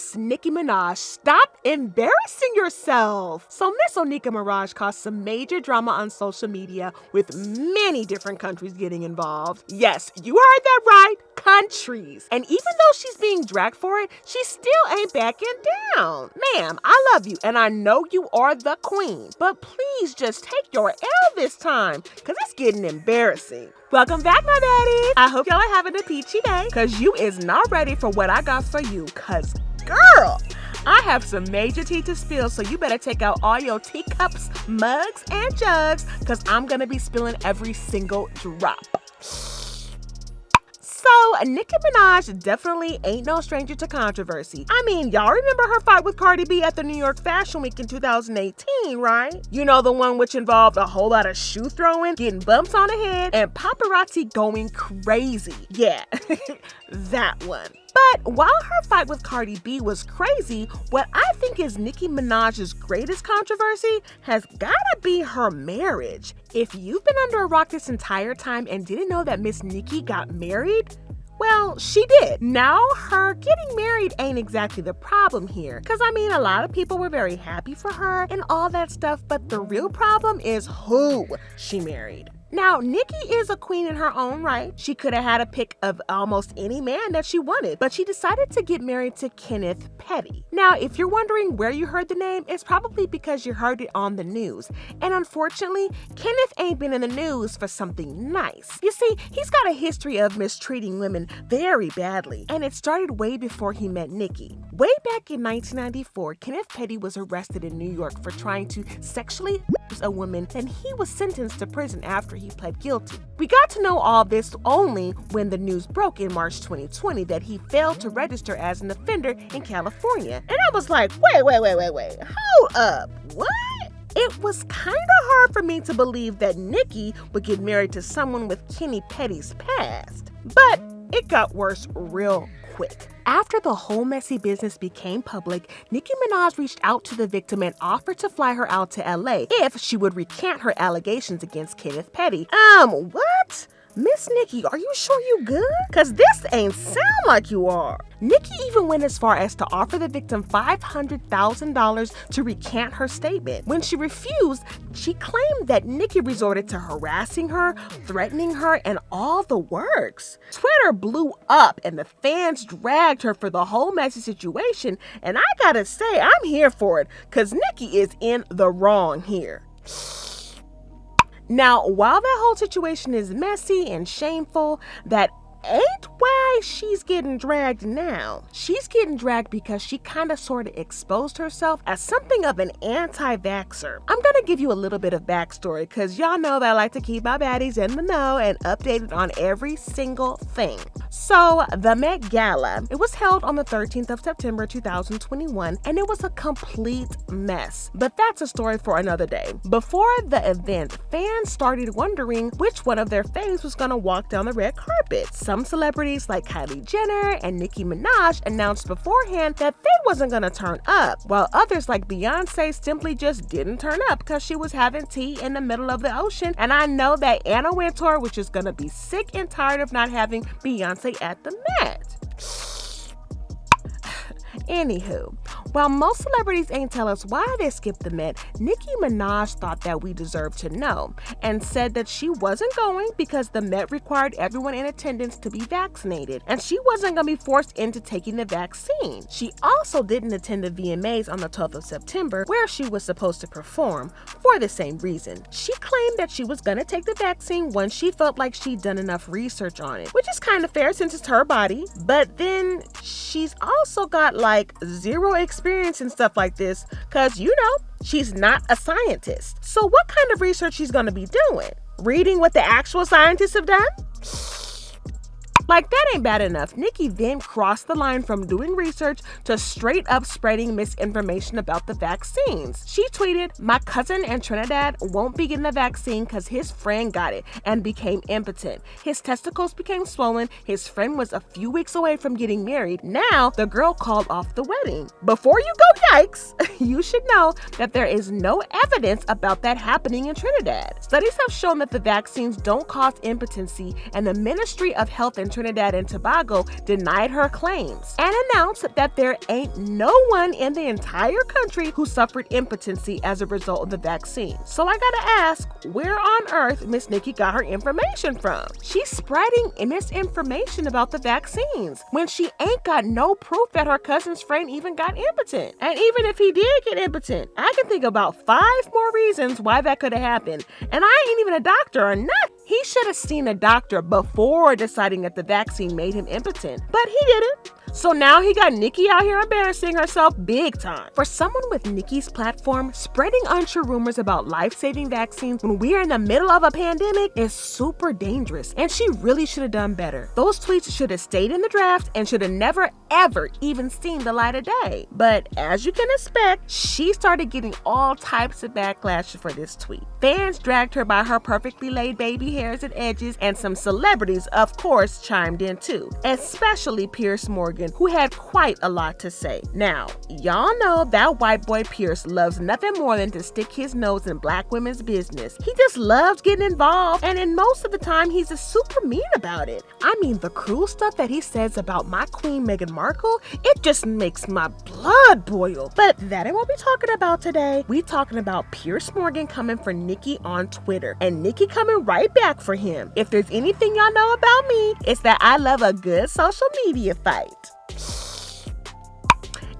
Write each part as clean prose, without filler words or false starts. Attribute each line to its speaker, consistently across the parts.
Speaker 1: Miss Nicki Minaj, stop embarrassing yourself. So Miss Nicki Minaj caused some major drama on social media with many different countries getting involved. Yes, you heard that right, countries. And even though she's being dragged for it, she still ain't backing down. Ma'am, I love you and I know you are the queen, but please just take your L this time, cause it's getting embarrassing. Welcome back, my baddies. I hope y'all are having a peachy day, cause you is not ready for what I got for you, cause girl, I have some major tea to spill, so you better take out all your teacups, mugs, and jugs, cause I'm gonna be spilling every single drop. So, Nicki Minaj definitely ain't no stranger to controversy. I mean, y'all remember her fight with Cardi B at the New York Fashion Week in 2018, right? You know, the one which involved a whole lot of shoe throwing, getting bumps on the head, and paparazzi going crazy. Yeah, that one. But while her fight with Cardi B was crazy, what I think is Nicki Minaj's greatest controversy has gotta be her marriage. If you've been under a rock this entire time and didn't know that Miss Nicki got married, well, she did. Now, her getting married ain't exactly the problem here. Cause I mean, a lot of people were very happy for her and all that stuff, but the real problem is who she married. Now, Nicki is a queen in her own right. She could have had a pick of almost any man that she wanted, but she decided to get married to Kenneth Petty. Now, if you're wondering where you heard the name, it's probably because you heard it on the news. And unfortunately, Kenneth ain't been in the news for something nice. You see, he's got a history of mistreating women very badly, and it started way before he met Nicki. Way back in 1994, Kenneth Petty was arrested in New York for trying to sexually abuse a woman, and he was sentenced to prison after he pled guilty. We got to know all this only when the news broke in March 2020 that he failed to register as an offender in California. And I was like, wait, hold up, what? It was kind of hard for me to believe that Nicki would get married to someone with Kenny Petty's past. But it got worse real quick. After the whole messy business became public, Nicki Minaj reached out to the victim and offered to fly her out to LA if she would recant her allegations against Kenneth Petty. What? Miss Nicki, are you sure you good? Cause this ain't sound like you are. Nicki even went as far as to offer the victim $500,000 to recant her statement. When she refused, she claimed that Nicki resorted to harassing her, threatening her, and all the works. Twitter blew up and the fans dragged her for the whole messy situation, and I gotta say, I'm here for it, cause Nicki is in the wrong here. Now, while that whole situation is messy and shameful, that ain't why she's getting dragged now. She's getting dragged because she kind of sort of exposed herself as something of an anti-vaxxer. I'm gonna give you a little bit of backstory because y'all know that I like to keep my baddies in the know and updated on every single thing. So the Met Gala, it was held on the 13th of September 2021 and it was a complete mess. But that's a story for another day. Before the event, fans started wondering which one of their faves was gonna walk down the red carpet. Some celebrities like Kylie Jenner and Nicki Minaj announced beforehand that they wasn't gonna turn up, while others like Beyonce simply just didn't turn up because she was having tea in the middle of the ocean. And I know that Anna Wintour, which is gonna be sick and tired of not having Beyonce at the Met. Anywho, while most celebrities ain't tell us why they skipped the Met, Nicki Minaj thought that we deserved to know and said that she wasn't going because the Met required everyone in attendance to be vaccinated and she wasn't going to be forced into taking the vaccine. She also didn't attend the VMAs on the 12th of September where she was supposed to perform for the same reason. She claimed that she was going to take the vaccine once she felt like she'd done enough research on it, which is kind of fair since it's her body, but then she's also got like zero experience and stuff like this because, you know, she's not a scientist. So what kind of research she's going to be doing? Reading what the actual scientists have done? Like, that ain't bad enough. Nicki then crossed the line from doing research to straight up spreading misinformation about the vaccines. She tweeted, "My cousin in Trinidad won't be getting the vaccine because his friend got it and became impotent. His testicles became swollen. His friend was a few weeks away from getting married. Now the girl called off the wedding." Before you go yikes, you should know that there is no evidence about that happening in Trinidad. Studies have shown that the vaccines don't cause impotency, and the Ministry of Health in Trinidad Trinidad and Tobago denied her claims and announced that there ain't no one in the entire country who suffered impotency as a result of the vaccine. So I gotta ask, where on earth Miss Nicki got her information from? She's spreading misinformation about the vaccines when she ain't got no proof that her cousin's friend even got impotent. And even if he did get impotent, I can think about 5 more reasons why that could have happened. And I ain't even a doctor or nothing. He should have seen a doctor before deciding that the vaccine made him impotent, but he didn't. So now he got Nicki out here embarrassing herself big time. For someone with Nicki's platform, spreading untrue rumors about life-saving vaccines when we're in the middle of a pandemic is super dangerous, and she really should have done better. Those tweets should have stayed in the draft and should have never ever even seen the light of day. But as you can expect, she started getting all types of backlash for this tweet. Fans dragged her by her perfectly laid baby hairs and edges, and some celebrities, of course, chimed in too, especially Piers Morgan, who had quite a lot to say. Now, y'all know that white boy Piers loves nothing more than to stick his nose in black women's business. He just loves getting involved, and most of the time, he's just super mean about it. I mean, the cruel stuff that he says about my queen Meghan Markle, it just makes my blood boil. But that ain't what we talking about today. We talking about Piers Morgan coming for Nicki on Twitter, and Nicki coming right back for him. If there's anything y'all know about me, it's that I love a good social media fight.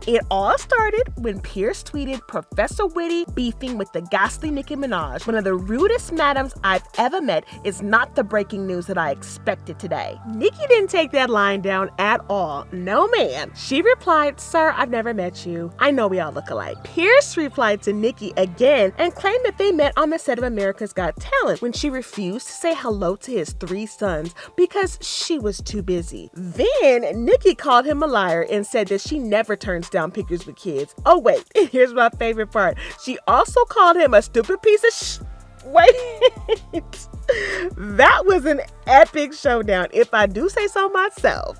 Speaker 1: It all started when Piers tweeted Professor Witty beefing with the ghastly Nicki Minaj. One of the rudest madams I've ever met is not the breaking news that I expected today. Nicki didn't take that line down at all. No ma'am. She replied, "Sir, I've never met you. I know we all look alike." Piers replied to Nicki again and claimed that they met on the set of America's Got Talent when she refused to say hello to his 3 sons because she was too busy. Then Nicki called him a liar and said that she never turns down pictures with kids. Oh wait, here's my favorite part. She also called him a stupid piece of Wait. That was an epic showdown, if I do say so myself.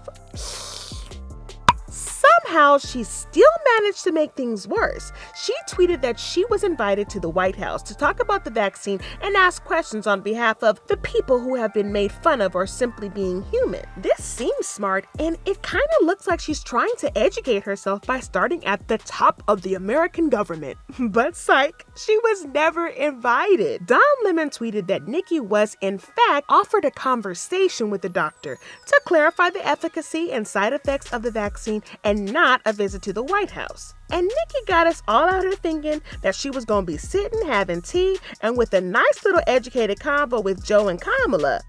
Speaker 1: Somehow, she still managed to make things worse. She tweeted that she was invited to the White House to talk about the vaccine and ask questions on behalf of the people who have been made fun of or simply being human. This seems smart, and it kind of looks like she's trying to educate herself by starting at the top of the American government. But psych, she was never invited. Don Lemon tweeted that Nicki was, in fact, offered a conversation with the doctor to clarify the efficacy and side effects of the vaccine and not a visit to the White House. And Nicki got us all out here thinking that she was gonna be sitting, having tea, and with a nice little educated convo with Joe and Kamala.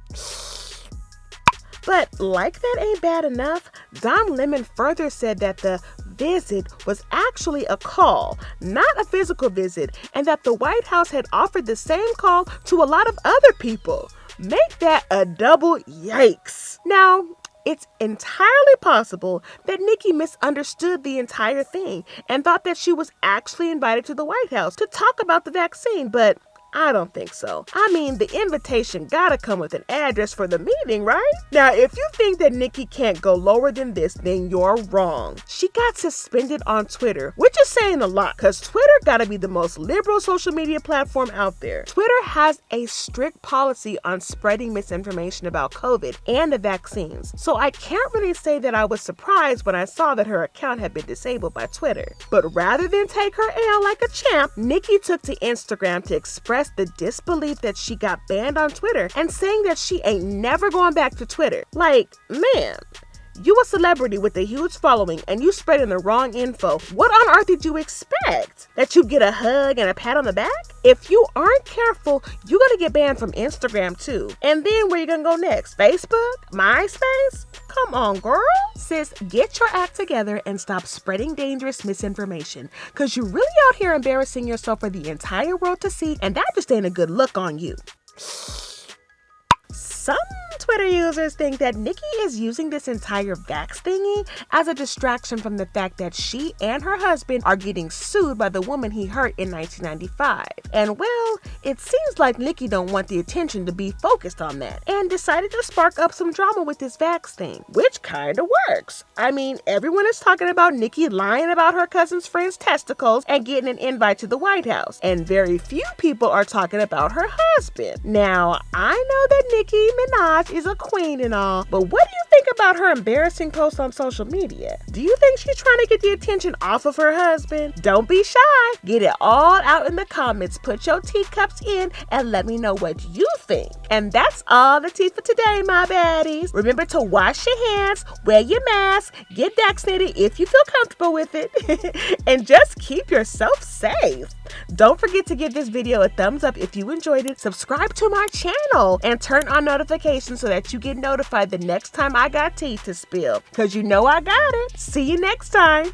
Speaker 1: But like that ain't bad enough, Don Lemon further said that the visit was actually a call, not a physical visit, and that the White House had offered the same call to a lot of other people. Make that a double yikes. Now, it's entirely possible that Nicki misunderstood the entire thing and thought that she was actually invited to the White House to talk about the vaccine, but I don't think so. I mean, the invitation gotta come with an address for the meeting, right? Now, if you think that Nicki can't go lower than this, then you're wrong. She got suspended on Twitter, which is saying a lot, because Twitter gotta be the most liberal social media platform out there. Twitter has a strict policy on spreading misinformation about COVID and the vaccines, so I can't really say that I was surprised when I saw that her account had been disabled by Twitter. But rather than take her L like a champ, Nicki took to Instagram to express the disbelief that she got banned on Twitter and saying that she ain't never going back to Twitter. Like, man, you a celebrity with a huge following and you spreading the wrong info. What on earth did you expect? That you get a hug and a pat on the back? If you aren't careful, you're gonna get banned from Instagram too. And then where you gonna go next? Facebook? MySpace? Come on, girl. Sis, get your act together and stop spreading dangerous misinformation, because you're really out here embarrassing yourself for the entire world to see, and that just ain't a good look on you. Some Twitter users think that Nicki is using this entire vax thingy as a distraction from the fact that she and her husband are getting sued by the woman he hurt in 1995. And well, it seems like Nicki don't want the attention to be focused on that and decided to spark up some drama with this vax thing, which kinda works. I mean, everyone is talking about Nicki lying about her cousin's friend's testicles and getting an invite to the White House, and very few people are talking about her husband. Now, I know that Nicki Minaj is a queen and all, but what do you think about her embarrassing posts on social media? Do you think she's trying to get the attention off of her husband? Don't be shy. Get it all out in the comments. Put your teacups in and let me know what you think. And that's all the tea for today, my baddies. Remember to wash your hands, wear your mask, get vaccinated if you feel comfortable with it, and just keep yourself safe. Don't forget to give this video a thumbs up if you enjoyed it, subscribe to my channel, and turn on notifications so that you get notified the next time I got tea to spill. Because you know I got it. See you next time.